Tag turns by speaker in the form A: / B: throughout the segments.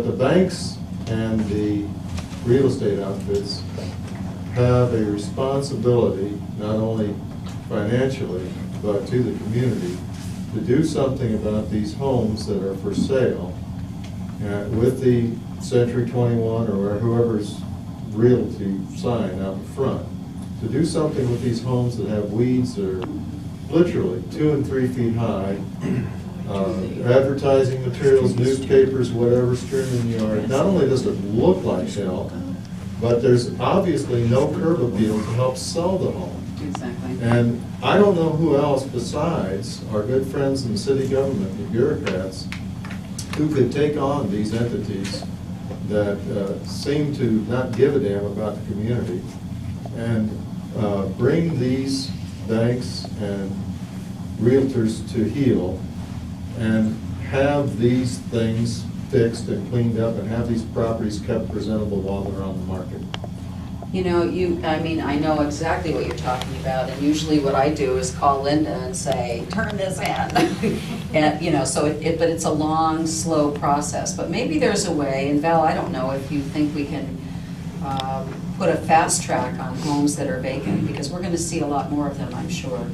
A: the banks and the real estate outfits have a responsibility, not only financially, but to the community, to do something about these homes that are for sale with the Century 21 or whoever's realty sign out in front, to do something with these homes that have weeds that are literally 2 and 3 feet high, advertising materials, newspapers, whatever strewn in the yard. Not only does it look like hell, but there's obviously no curb appeal to help sell the home.
B: Exactly.
A: And I don't know who else besides our good friends in the city government, the bureaucrats, who could take on these entities that seem to not give a damn about the community and bring these banks and realtors to heel and have these things fixed and cleaned up and have these properties kept presentable while they're on the market.
B: You know, I know exactly what you're talking about, and usually what I do is call Linda and say, turn this in. And, you know, so but it's a long, slow process. But maybe there's a way, and Val, I don't know if you think we can put a fast track on homes that are vacant, because we're gonna see a lot more of them, I'm sure.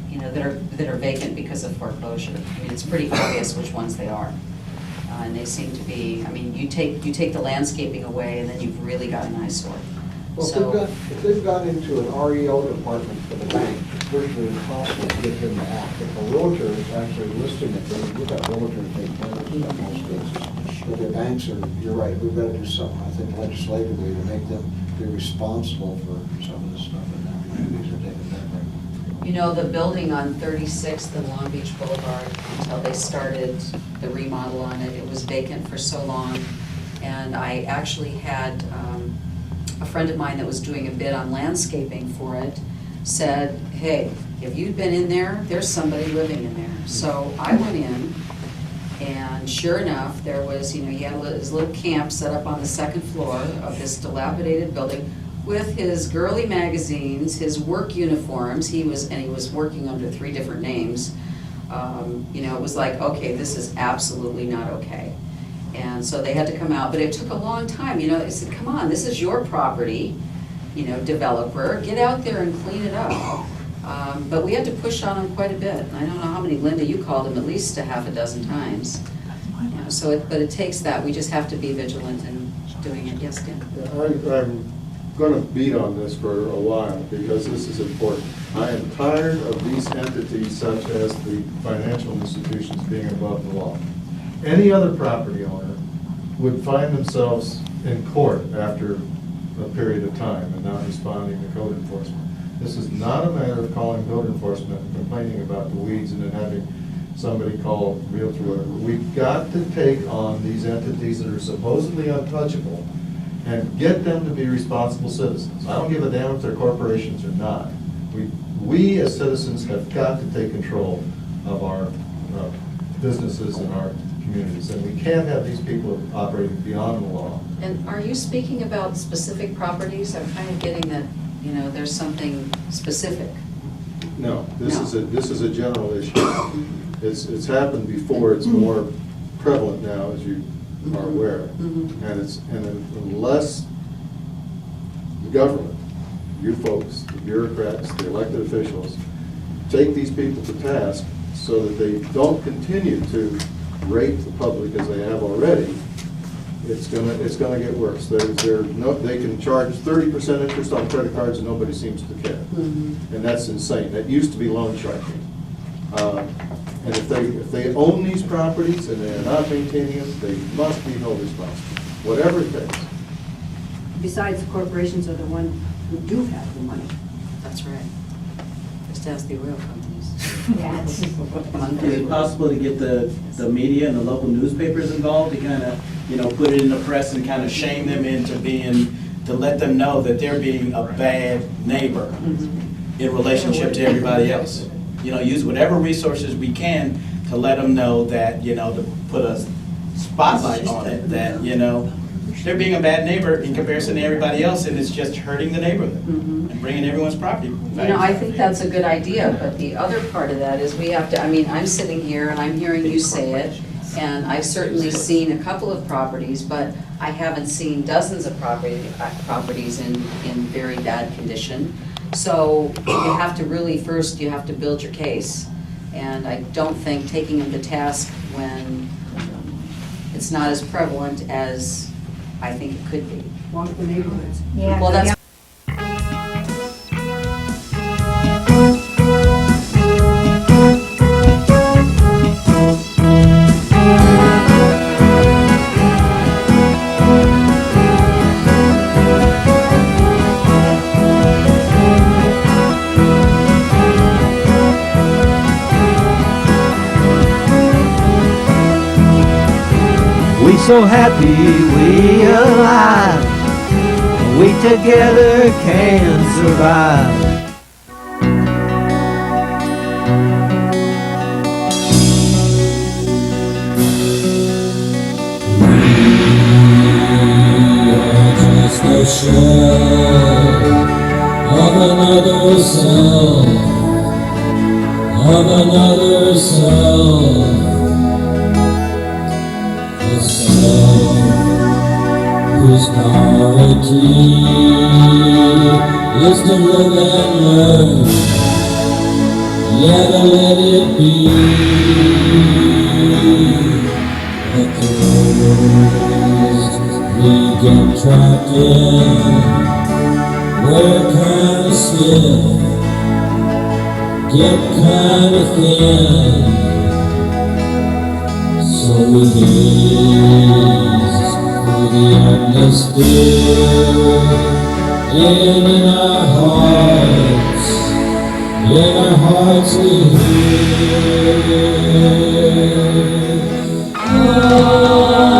B: You know, that are vacant because of foreclosure. I mean, it's pretty obvious which ones they are. And they seem to be, I mean, you take the landscaping away and then you've really got an eyesore.
C: Well,
B: So,
C: if they've gone into an REO department for the bank, it's virtually impossible to get them to act. If a realtor is actually listing it, then you've got realtors take care of it in most cases. But the banks are, you're right, we've got to do something, I think legislatively, to make them be responsible for some of the stuff that now communities are taking back.
B: you know, the building on 36th and Long Beach Boulevard, until they started the remodel on it, it was vacant for so long. And I actually had a friend of mine that was doing a bid on landscaping for it, said, hey, have you been in there? There's somebody living in there. So I went in, and sure enough, there was, you know, he had his little camp set up on the second floor of this dilapidated building with his girly magazines, his work uniforms. He was working under 3 different names. You know, it was like, okay, this is absolutely not okay. And so they had to come out, but it took a long time. You know, they said, come on, this is your property, you know, developer, get out there and clean it up. But we had to push on him quite a bit. I don't know how many, Linda, you called him at least a half a dozen times. You know, so but it takes that. We just have to be vigilant in doing it. Yes, Dan?
A: I'm going to beat on this for a while because this is important. I am tired of these entities such as the financial institutions being above the law. Any other property owner would find themselves in court after a period of time and not responding to code enforcement. This is not a matter of calling code enforcement and complaining about the weeds and then having somebody call realtor. We've got to take on these entities that are supposedly untouchable and get them to be responsible citizens. I don't give a damn if they're corporations or not. We as citizens have got to take control of our businesses and our communities, and we can't have these people operating beyond the law.
B: And are you speaking about specific properties? I'm kind of getting that, you know, there's something specific.
A: No, this is a general issue. It's happened before. It's more prevalent now, as you are aware. And unless the government, you folks, the bureaucrats, the elected officials, take these people to task so that they don't continue to rape the public as they have already, it's gonna get worse. They can charge 30% interest on credit cards and nobody seems to care. And that's insane. That used to be loan sharking. And if they own these properties and they are not maintaining them, they must be held responsible, whatever it takes.
D: Besides, the corporations are the ones who do have the money.
B: That's right. Just ask the oil companies.
D: Yes.
E: Is it possible to get the media and the local newspapers involved to kind of, you know, put it in the press and kind of shame them into to let them know that they're being a bad neighbor in relationship to everybody else? You know, use whatever resources we can to let them know that, you know, to put a spotlight on it, that, you know, they're being a bad neighbor in comparison to everybody else, and it's just hurting the neighborhood and bringing everyone's property.
B: You know, I think that's a good idea, but the other part of that is we have to, I mean, I'm sitting here and I'm hearing you say it, And I've certainly seen a couple of properties, but I haven't seen dozens of properties in very bad condition. So you have to really, first, you have to build your case. And I don't think taking them to task when it's not as prevalent as I think it could be.
D: Walk the neighborhoods.
F: Yeah.
B: Well, that's
G: We so happy we alive, we together can survive.
H: Just a shell of another self, of another self, a self whose priority is to live and learn, yet to let it be. But the roads we get trapped in, we're kinda stiff, get kinda thin, so we gaze through the atmosphere, and in our hearts we hear. Oh,